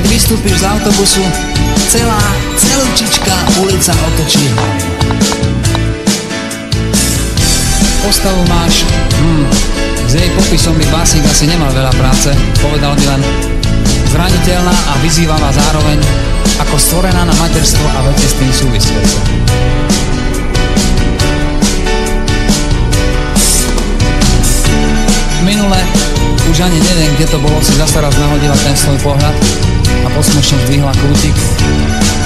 keď vystúpiš z autobusu, celúčička ulica otočí hlavu. Postavu máš, s jej popisom by básnik asi nemal veľa práce, povedal by len zraniteľná a vyzývavá zároveň, ako stvorená na materstvo a veci s tým súvisiace. Minule, už ani neviem, kde to bolo, si zase raz nahodila ten svoj pohľad a posmešne zdvihla kútik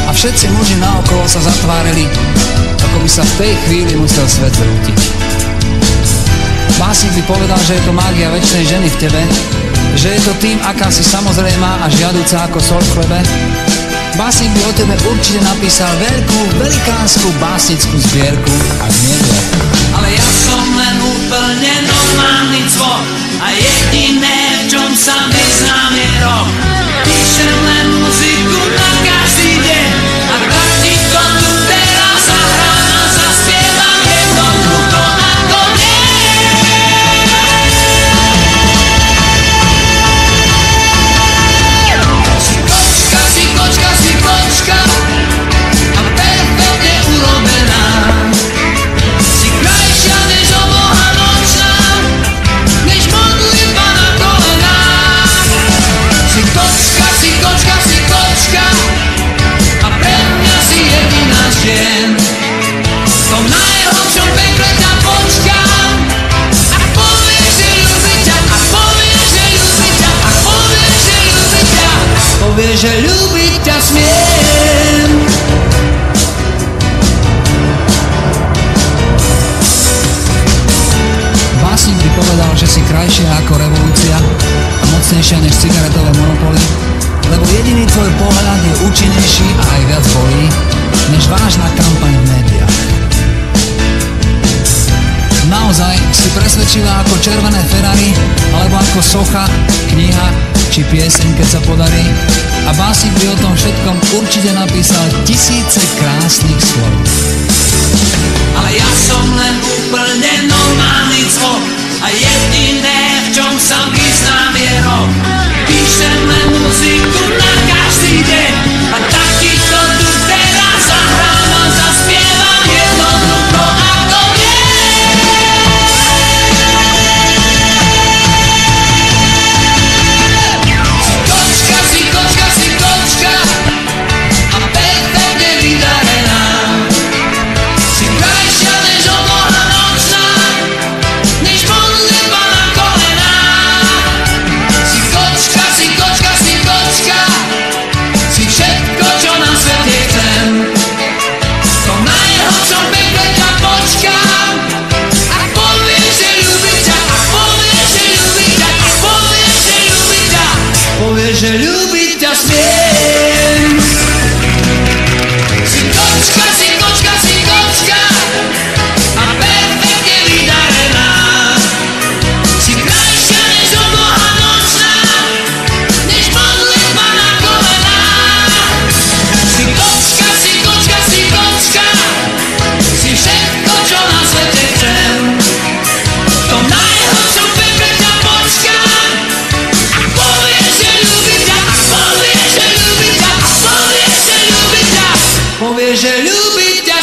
a všetci muži naokolo sa zatvárili, ako by sa v tej chvíli musel svet zrútiť. Básnik by povedal, že je to mágia večnej ženy v tebe, že je to tým, aká si samozrejmá a žiaduca ako sol v chlebe. Básnik by o tebe určite napísal veľkú, velikánsku básnickú zbierku, ak nevie. Ale ja som len úplne normálny cvok a jediné, v čom sa vyznám, je rock. Píšem len muziku na každý deň a tak ti to tu teraz zahrám a zaspievam jednoducho ako deň. Si kočka a perfektne urobená. Si krajšia než obloha nočná, než modlitba na kolenách. Si kočka a pre mňa si jediná žien. V tom najhlbšom pekle ťa počkám a povieš, že ľúbim ťa, a povieš, že ľúbim ťa, a povieš, že ľúbim ťa, povieš, že ľúbiť ťa smiem. Básnik by povedal, že si krajšia ako revolúcia a mocnejšia než cigaretové monopoly, lebo jediný tvoj pohľad je účinnejší a aj viac bolí, než vážna kampaň v médiách. Naozaj si presvedčivá ako červené Ferrari, alebo ako socha, kniha či pieseň, keď sa podarí. A básnik by o tom všetkom určite napísal tisíce krásnych slov. Ale ja som len úplne normálny cvok a jediné, v čom sa vyznám, je rock. Píšem len muziku na každý deň a tak ti to tu teraz zahrám a zaspievam jednoducho ako deň. Si kočka a perfektne vydarená. Si krajšia než obloha nočná, než modlitba na kolenách. Si kočka, si všetko, čo na svete chcem. V tom najhlbšom pekle ťa počkám a povieš, že ľúbim ťa, a povieš, že ľúbim ťa, a povieš, že ľúbim ťa, povieš, že ľúbiť ťa smiem. Si kočka a perfektne vydarená. Si krajšia než obloha nočná, než modlitba na kolenách. Si kočka, si všetko, čo na svete chcem. V tom najhlbšom pekle ťa počkám a povieš, že ľúbim ťa, a povieš, že ľúbim ťa, a povieš, že ľúbim ťa, povieš, že ľúbim ťa